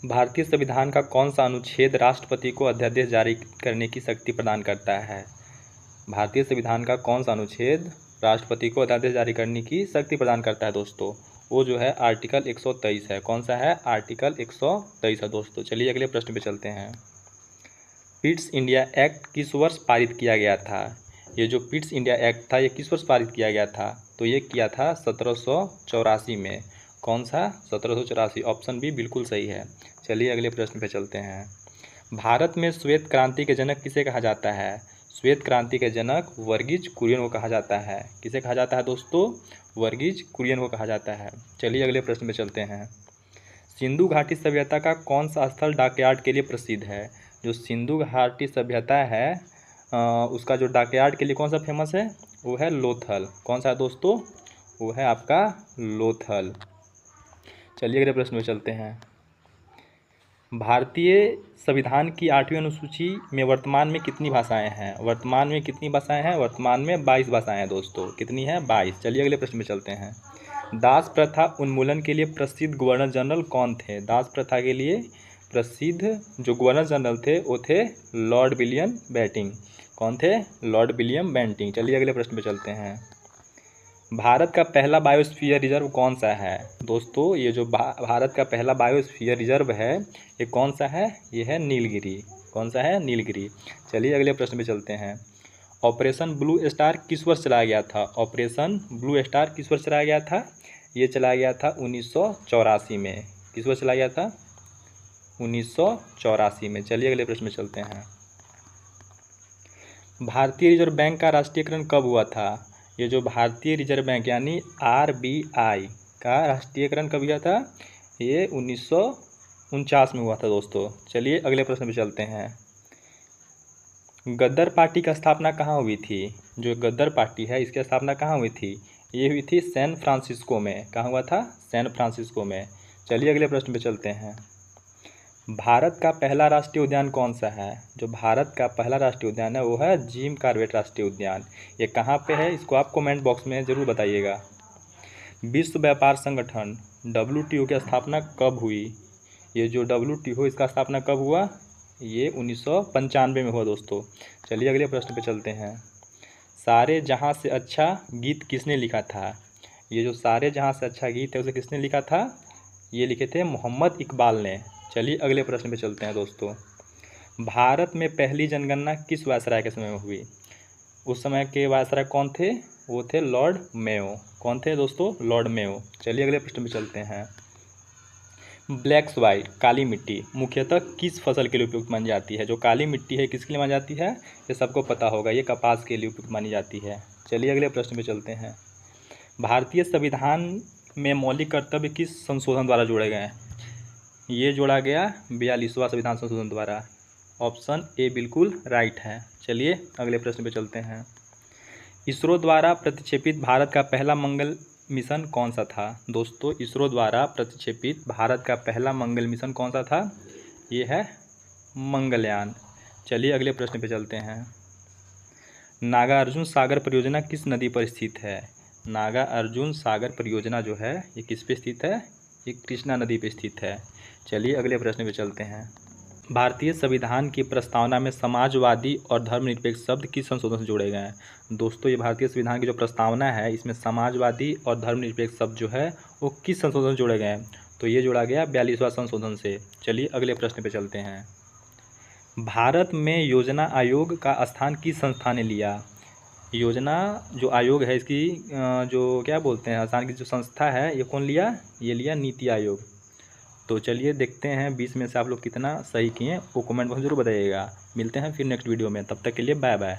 भारतीय संविधान का कौन सा अनुच्छेद राष्ट्रपति को अध्यादेश जारी करने की शक्ति प्रदान करता है? भारतीय संविधान का कौन सा अनुच्छेद राष्ट्रपति को अध्यादेश जारी करने की शक्ति प्रदान करता है दोस्तों? वो जो है आर्टिकल 123 है। कौन सा है? आर्टिकल 123 है दोस्तों। चलिए अगले प्रश्न पे चलते हैं। पिट्स इंडिया एक्ट किस वर्ष पारित किया गया था? ये जो पिट्स इंडिया एक्ट था ये किस वर्ष पारित किया गया था? तो ये किया था 1784 में। कौन सा? 1784। ऑप्शन बी बिल्कुल सही है। चलिए अगले प्रश्न पे चलते हैं। भारत में श्वेत क्रांति के जनक किसे कहा जाता है? श्वेत क्रांति के जनक वर्गीज कुरियन को कहा जाता है। किसे कहा जाता है दोस्तों? वर्गीज कुरियन को कहा जाता है। चलिए अगले प्रश्न पे चलते हैं। सिंधु घाटी सभ्यता का कौन सा स्थल डॉकयार्ड के लिए प्रसिद्ध है? जो सिंधु घाटी सभ्यता है उसका जो डॉकयार्ड के लिए कौन सा फेमस है? वो है लोथल। कौन सा है दोस्तों? वो है आपका लोथल। चलिए अगले प्रश्न पे चलते हैं। भारतीय संविधान की 8वीं अनुसूची में वर्तमान में कितनी भाषाएं हैं? वर्तमान में कितनी भाषाएं हैं? वर्तमान में 22 भाषाएं हैं दोस्तों। कितनी है? 22। चलिए अगले प्रश्न में चलते हैं। दास प्रथा उन्मूलन के लिए प्रसिद्ध गवर्नर जनरल कौन थे? दास प्रथा के लिए प्रसिद्ध जो गवर्नर जनरल थे वो थे लॉर्ड विलियम बेंटिंक। कौन थे? Lord William Bentinck. चलिए अगले प्रश्न पे चलते हैं। भारत का पहला बायोस्फीयर रिजर्व कौन सा है? दोस्तों ये जो भारत का पहला बायोस्फीयर रिजर्व है ये कौन सा है? ये है नीलगिरी। कौन सा है? नीलगिरी। चलिए अगले प्रश्न पे चलते हैं। ऑपरेशन ब्लू स्टार किस वर्ष चलाया गया था? ऑपरेशन ब्लू स्टार किस वर्ष चलाया गया था? ये चलाया गया था 1984 में। किस वर्ष चलाया गया था? 1984 में। चलिए अगले प्रश्न में चलते हैं। भारतीय रिजर्व बैंक का राष्ट्रीयकरण कब हुआ था? ये जो भारतीय रिजर्व बैंक यानी RBI का राष्ट्रीयकरण कब हुआ था? ये 1949 में हुआ था दोस्तों। चलिए अगले प्रश्न पे चलते हैं। गद्दर पार्टी की स्थापना कहाँ हुई थी? जो गद्दर पार्टी है इसकी स्थापना कहाँ हुई थी? ये हुई थी सैन फ्रांसिस्को में। कहाँ हुआ था? सैन फ्रांसिस्को में। चलिए अगले प्रश्न पे चलते हैं। भारत का पहला राष्ट्रीय उद्यान कौन सा है? जो भारत का पहला राष्ट्रीय उद्यान है वो है जिम कॉर्बेट राष्ट्रीय उद्यान। ये कहाँ पे है इसको आप कमेंट बॉक्स में ज़रूर बताइएगा। विश्व व्यापार संगठन WTO की स्थापना कब हुई? ये जो WTO इसका स्थापना कब हुआ? ये 1995 में हुआ दोस्तों। चलिए अगले प्रश्न पे चलते हैं। सारे जहाँ से अच्छा गीत किसने लिखा था? ये जो सारे जहाँ से अच्छा गीत है उसे किसने लिखा था? ये लिखे थे मोहम्मद इकबाल ने। चलिए अगले प्रश्न पे चलते हैं दोस्तों। भारत में पहली जनगणना किस वायसराय के समय में हुई? उस समय के वायसराय कौन थे? वो थे लॉर्ड मेयो। कौन थे दोस्तों? Lord Mayo. चलिए अगले प्रश्न पे चलते हैं। ब्लैक सॉइल काली मिट्टी मुख्यतः किस फसल के लिए उपयुक्त मानी जाती है? जो काली मिट्टी है किसके लिए मानी जाती है? ये सबको पता होगा, ये कपास के लिए उपयुक्त मानी जाती है। चलिए अगले प्रश्न पे चलते हैं। भारतीय संविधान में मौलिक कर्तव्य किस संशोधन द्वारा जोड़े गए हैं? ये जोड़ा गया 42वां संविधान संशोधन द्वारा। ऑप्शन ए बिल्कुल राइट है। चलिए अगले प्रश्न पे चलते हैं। इसरो द्वारा प्रतिक्षेपित भारत का पहला मंगल मिशन कौन सा था? दोस्तों इसरो द्वारा प्रतिक्षेपित भारत का पहला मंगल मिशन कौन सा था? ये है मंगलयान। चलिए अगले प्रश्न पे चलते हैं। नागार्जुन सागर परियोजना किस नदी पर स्थित है? नागार्जुन सागर परियोजना जो है ये किस पे स्थित है? ये कृष्णा नदी पे स्थित है। चलिए अगले प्रश्न पे चलते हैं। भारतीय संविधान की प्रस्तावना में समाजवादी और धर्मनिरपेक्ष शब्द किस संशोधन से जोड़े गए हैं? दोस्तों ये भारतीय संविधान की जो प्रस्तावना है इसमें समाजवादी और धर्मनिरपेक्ष शब्द जो है वो किस संशोधन से जोड़े गए हैं? तो ये जोड़ा गया 42वां संशोधन से। चलिए अगले प्रश्न पे चलते हैं। भारत में योजना आयोग का स्थान किस संस्था ने लिया? योजना जो आयोग है इसकी जो क्या बोलते हैं स्थान की जो संस्था है ये कौन लिया? ये लिया नीति आयोग। तो चलिए देखते हैं 20 में से आप लोग कितना सही किए वो कमेंट बॉक्स में जरूर बताइएगा। मिलते हैं फिर नेक्स्ट वीडियो में, तब तक के लिए बाय बाय।